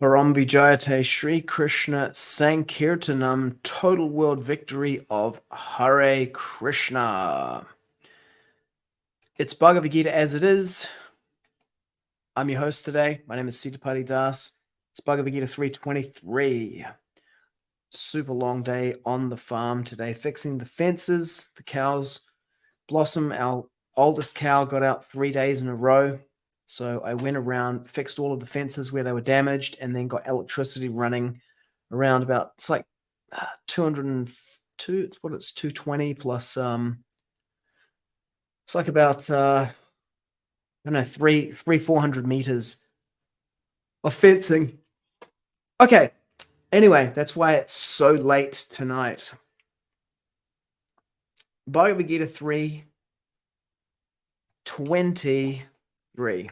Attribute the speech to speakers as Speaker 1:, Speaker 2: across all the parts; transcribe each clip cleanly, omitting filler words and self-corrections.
Speaker 1: Parambijayate Sri Krishna Sankirtanam, total world victory of Hare Krishna. It's Bhagavad-gita As It Is. I'm your host today. My name is Sitapati Das. It's Bhagavad-gita 323. Super long day on the farm today, fixing the fences. The cows, Blossom, our oldest cow, got out 3 days in a row. So I went around, fixed all of the fences where they were damaged, and then got electricity running around about, it's like 202, it's 220 plus, it's like about, I don't know, 400 meters of fencing. Okay. Anyway, that's why it's so late tonight. Bhagavad Gita 3:23.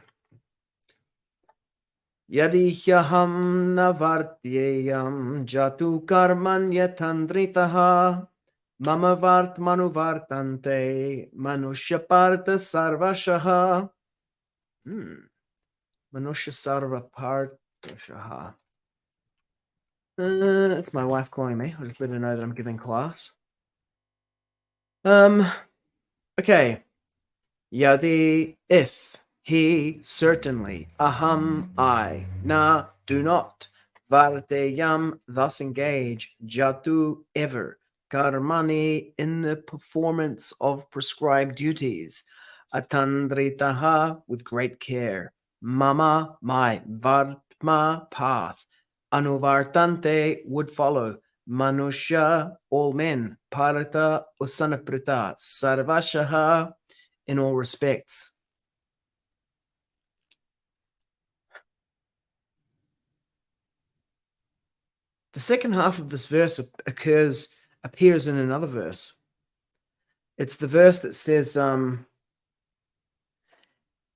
Speaker 1: Yadi ahaṁ varteyaṁ jātu karmaṇy atandritaḥ mama vartmānuvartante manuṣyāḥ Pārtha sarvaśaḥ. Manuṣyāḥ sarvaśaḥ. It's my wife calling me. I'll just let her know that I'm giving class. Okay. Yadi, if, he, certainly, aham, I, na, do not, varteyaṁ, thus engage, jātu, ever, karmaṇi, in the performance of prescribed duties, atandritaḥ, with great care, mama, my, vartma, path, anuvartante, would follow, manuṣyāḥ, all men, Pārtha, o son of Pṛthā, sarvaśaḥ, in all respects. The second half of this verse appears in another verse. It's the verse that says,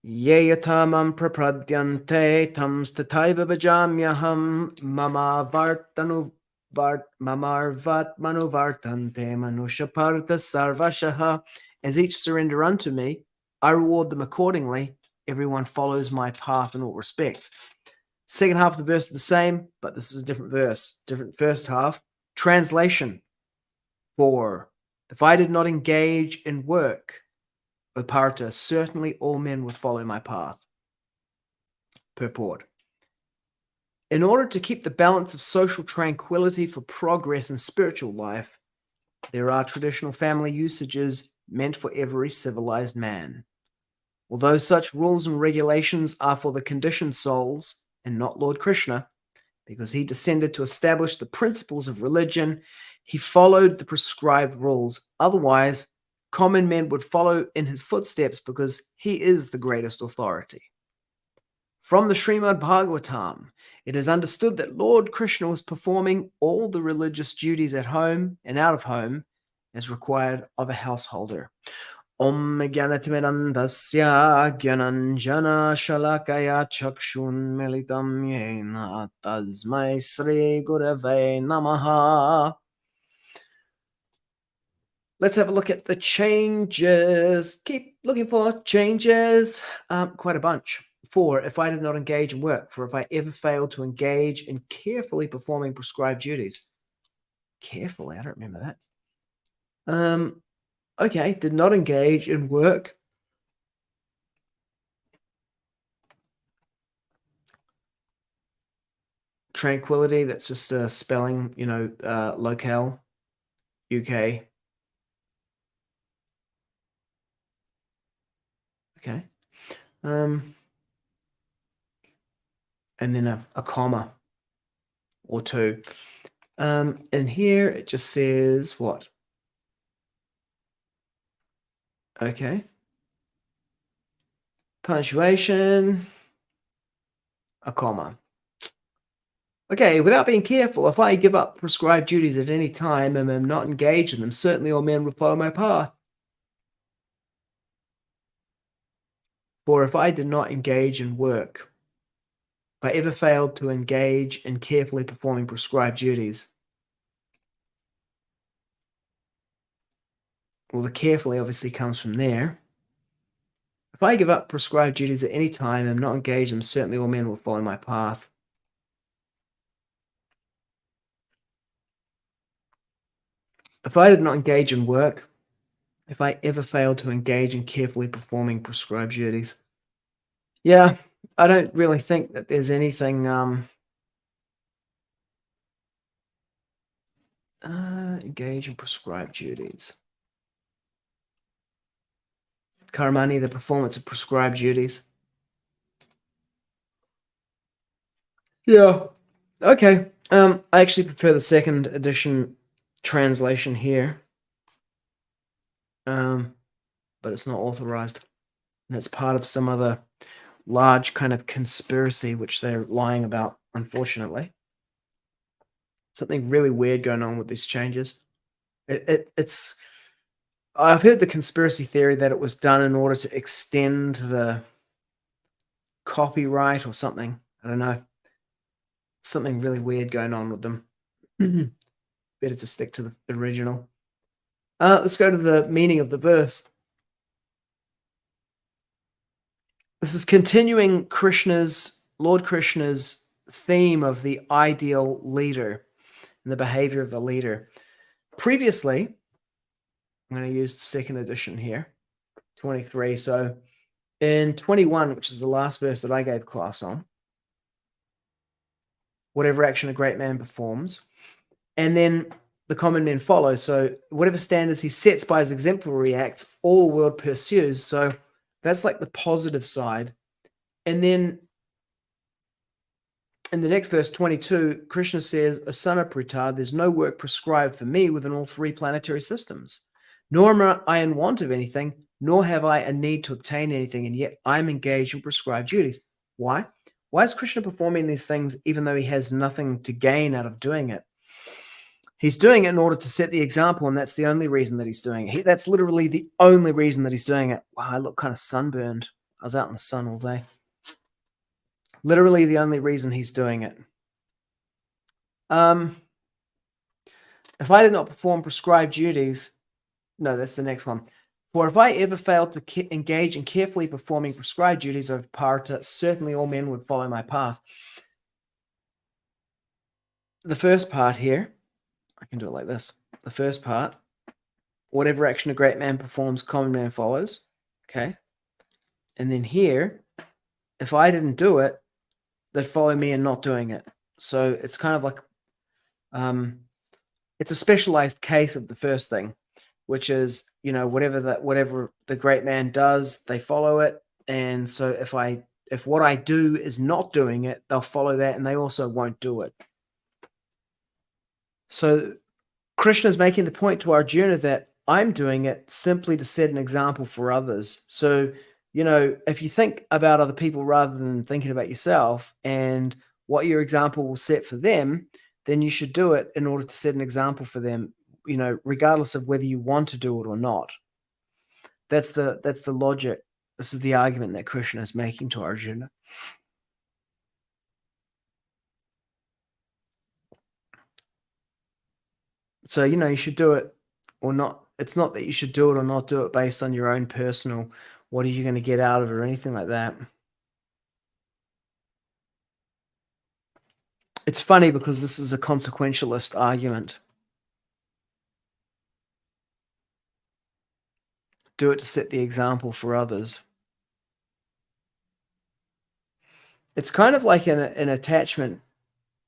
Speaker 1: Ye yatamam prapradyante tam stataiva bhajamyaham mama vartmānuvartante manuṣyāḥ Pārtha sarvaśaḥ. As each surrender unto me, I reward them accordingly. Everyone follows my path in all respects. Second half of the verse is the same, but this is a different verse, different first half. Translation 4. If I did not engage in work, O Pārtha, certainly all men would follow my path. Purport. In order to keep the balance of social tranquility for progress in spiritual life, there are traditional family usages meant for every civilized man. Although such rules and regulations are for the conditioned souls and not Lord Kṛṣṇa, because he descended to establish the principles of religion, he followed the prescribed rules. Otherwise, common men would follow in his footsteps because he is the greatest authority. From the Śrīmad-Bhāgavatam, it is understood that Lord Kṛṣṇa was performing all the religious duties at home and out of home as required of a householder. Om Jnanatimidandasya Jnananjana Shalakaya Chakshun Militam Yena Tasmai Sri Gurave Namaha. Let's have a look at the changes. Keep looking for changes. Quite a bunch. 4. If I did not engage in work. For if I ever failed to engage in carefully performing prescribed duties. Carefully, I don't remember that. Okay, did not engage in work. Tranquility, that's just a spelling, locale, UK. Okay. And then a comma or two. And here it just says what? Okay. Punctuation, a comma. Okay, without being careful, if I give up prescribed duties at any time and am not engaged in them, certainly all men will follow my path. For if I did not engage in work, if I ever failed to engage in carefully performing prescribed duties, well, the carefully obviously comes from there. If I give up prescribed duties at any time and am not engaged in them, certainly all men will follow my path. If I did not engage in work, if I ever failed to engage in carefully performing prescribed duties. Yeah, I don't really think that there's anything engage in prescribed duties. Karmaṇy, the performance of prescribed duties. Yeah. Okay. I actually prefer the second edition translation here. But it's not authorized. That's part of some other large kind of conspiracy which they're lying about, unfortunately. Something really weird going on with these changes. It's I've heard the conspiracy theory that it was done in order to extend the copyright or something. I don't know. Something really weird going on with them. Better to stick to the original. Let's go to the meaning of the verse. This is continuing Lord Kṛṣṇa's theme of the ideal leader and the behavior of the leader. Previously, I'm going to use the second edition here, 23. So in 21, which is the last verse that I gave class on, whatever action a great man performs, and then the common men follow. So whatever standards he sets by his exemplary acts, all the world pursues. So that's like the positive side. And then in the next verse, 22, Kṛṣṇa says, O son of Pṛthā, there's no work prescribed for me within all three planetary systems. Nor am I in want of anything, nor have I a need to obtain anything, and yet I'm engaged in prescribed duties. Why? Why is Kṛṣṇa performing these things even though he has nothing to gain out of doing it? He's doing it in order to set the example, and that's the only reason that he's doing it. That's literally the only reason that he's doing it. Wow, I look kind of sunburned. I was out in the sun all day. Literally the only reason he's doing it. If I did not perform prescribed duties, no, that's the next one. For if I ever failed to engage in carefully performing prescribed duties of Pārtha, certainly all men would follow my path. The first part here, I can do it like this. The first part, whatever action a great man performs, common man follows. Okay. And then here, if I didn't do it, they'd follow me in not doing it. So it's kind of like, it's a specialized case of the first thing, which is, whatever the great man does, they follow it. And so if what I do is not doing it, they'll follow that, and they also won't do it. So Kṛṣṇa is making the point to Arjuna that I'm doing it simply to set an example for others. So, if you think about other people rather than thinking about yourself and what your example will set for them, then you should do it in order to set an example for them, regardless of whether you want to do it or not. That's the logic. This is the argument that Kṛṣṇa is making to Arjuna. So, you should do it or not. It's not that you should do it or not do it based on your own personal, what are you going to get out of it or anything like that. It's funny because this is a consequentialist argument. Do it to set the example for others. It's kind of like an attachment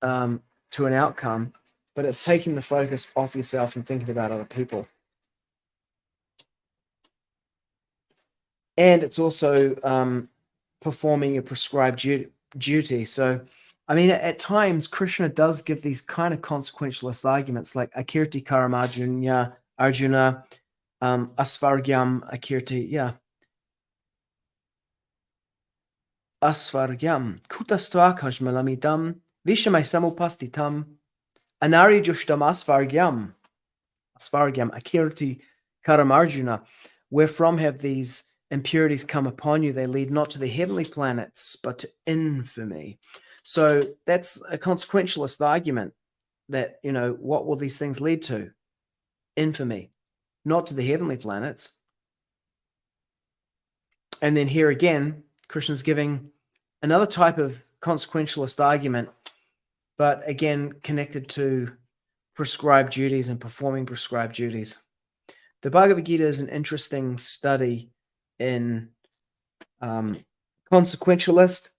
Speaker 1: to an outcome, but it's taking the focus off yourself and thinking about other people. And it's also performing a prescribed duty. So, at times, Kṛṣṇa does give these kind of consequentialist arguments, like akirti karam Arjuna, asvargyam akirti, asvargyam, kutastva kajmalamidam, vishamai samupastitam, anari jushtam asvargyam akirti karam Arjuna, wherefrom have these impurities come upon you? They lead not to the heavenly planets, but to infamy. So that's a consequentialist argument that, what will these things lead to? Infamy, not to the heavenly planets. And then here again, Kṛṣṇa's giving another type of consequentialist argument, but again, connected to prescribed duties and performing prescribed duties. The Bhagavad Gita is an interesting study in consequentialist.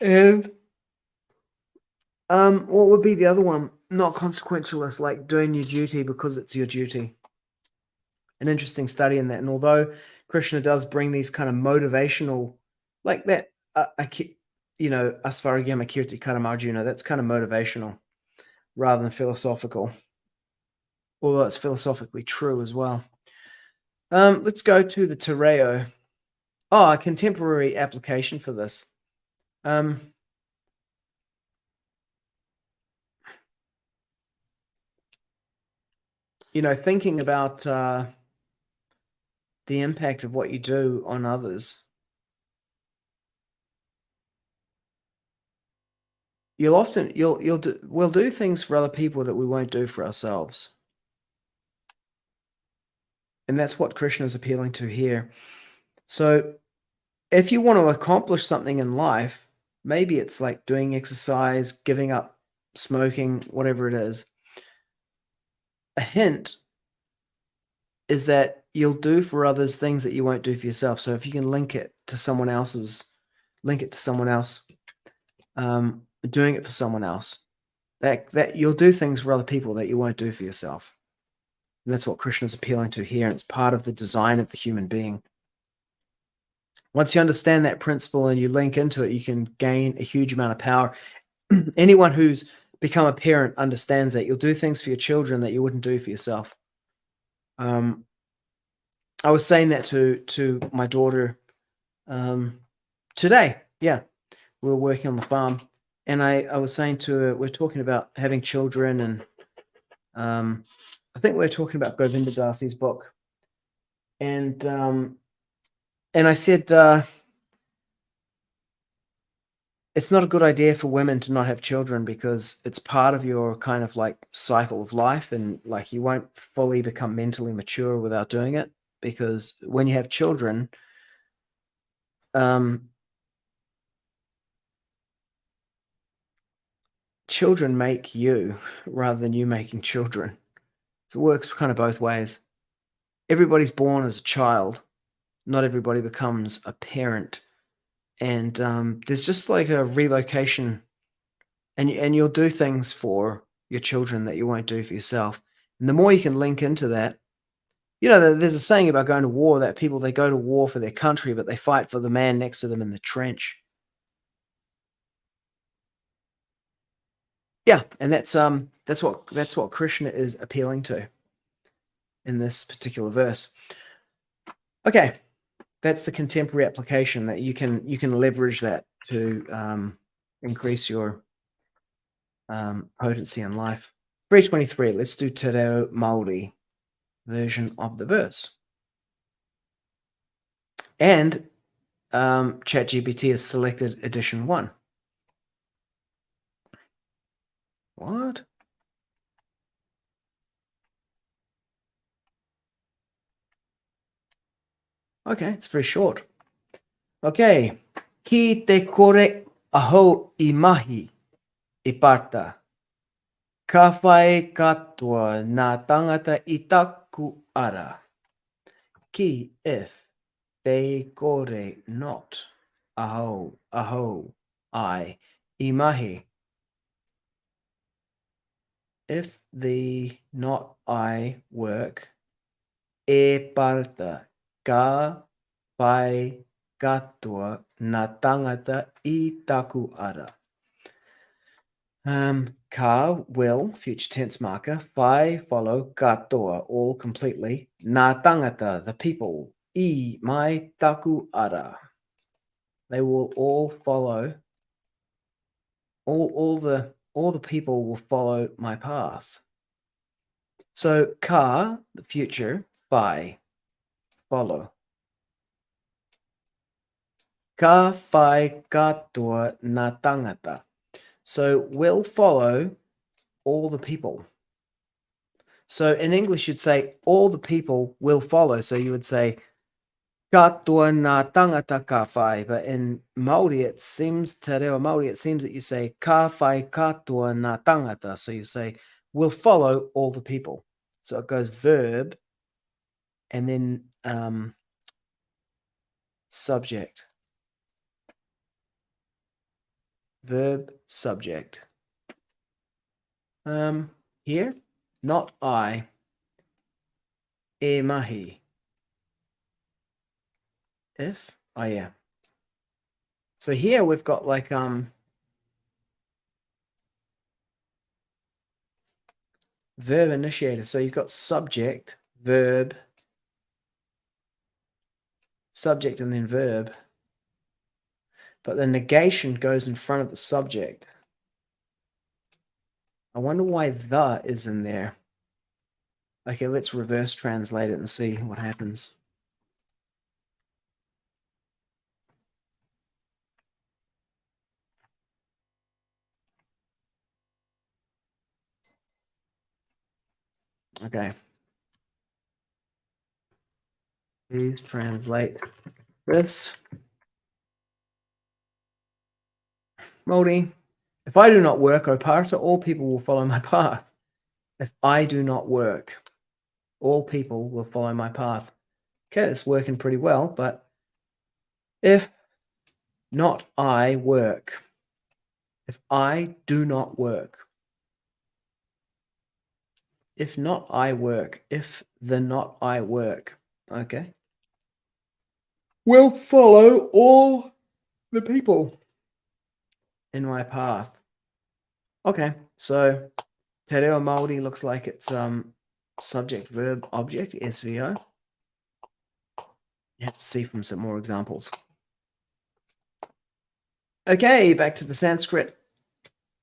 Speaker 1: And what would be the other one? Not consequentialist, like doing your duty because it's your duty. An interesting study in that. And although Krishna does bring these kind of motivational, like that, asvaragyama kirti karamarjuna, that's kind of motivational rather than philosophical, although it's philosophically true as well. Let's go to the Tereo. A contemporary application for this. Thinking about the impact of what you do on others. We'll do things for other people that we won't do for ourselves. And that's what Krishna is appealing to here. So if you want to accomplish something in life, maybe it's like doing exercise, giving up smoking, whatever it is. A hint is that you'll do for others things that you won't do for yourself. So if you can link it to someone else, doing it for someone else, that you'll do things for other people that you won't do for yourself. And that's what Krishna is appealing to here. And it's part of the design of the human being. Once you understand that principle and you link into it, you can gain a huge amount of power. Anyone who's become a parent understands that you'll do things for your children that you wouldn't do for yourself. I was saying that to my daughter today. Yeah, we were working on the farm, and I was saying to her, we're talking about having children, and I think we're talking about Govinda Dasi's book, and I said it's not a good idea for women to not have children because it's part of your kind of like cycle of life, and like you won't fully become mentally mature without doing it, because when you have children, children make you rather than you making children. So it works kind of both ways. Everybody's born as a child. Not everybody becomes a parent. And there's just like a relocation, and you'll do things for your children that you won't do for yourself. And the more you can link into that, there's a saying about going to war that people, they go to war for their country, but they fight for the man next to them in the trench. Yeah, and that's what Krishna is appealing to in this particular verse. Okay. That's the contemporary application that you can leverage that to increase your potency in life. 323. Let's do Tadeo Maori version of the verse. And ChatGPT has selected edition 1. What? Okay, it's very short. Okay. Ki te kore aho I mahi I Pārtha. Ka whai katoa nā tangata I taku ara. Ki, if, they kore not, aho, I mahi. If the not I work, e Pārtha, ka whai katoa nā tangata I taku ara. Ka, will, future tense marker. Whai, follow. Katoa, all completely. Nā tangata, the people. I, my taku ara. They will all follow. All the people will follow my path. So ka, the future. Whai, follow. Ka whai katoa nā tangata. So will follow all the people. So in English, you'd say all the people will follow. So you would say katoa nā tangata ka whai. But in Māori, it seems, te reo Māori, it seems that you say ka whai katoa nā tangata. So you say will follow all the people. So it goes verb and then subject. Verb, subject. Here, not I. E mahi. If, oh yeah. So here we've got like verb initiator. So you've got subject, verb, subject, and then verb. But the negation goes in front of the subject. I wonder why the is in there. Okay, let's reverse translate it and see what happens. Okay. Please translate this. Modi, if I do not work, O Pārtha, all people will follow my path. If I do not work, all people will follow my path. Okay, it's working pretty well, but if not I work, if I do not work, if not I work, if the not I work, okay, will follow all the people in my path. Okay, so Te reo Māori looks like it's subject, verb, object, SVO. You have to see from some more examples. Okay, back to the Sanskrit.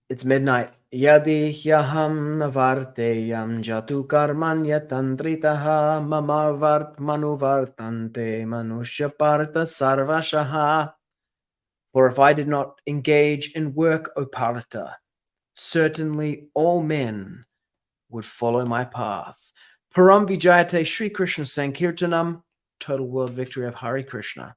Speaker 1: It's midnight. Yadi ahaṁ varteyaṁ jātu karmaṇy atandritaḥ mama vartmānuvartante manuṣyāḥ Pārtha sarvaśaḥ. For if I did not engage in work, O Pārtha, certainly all men would follow my path. Param vijayate Sri Krishna Sankirtanam, total world victory of Hare Krishna.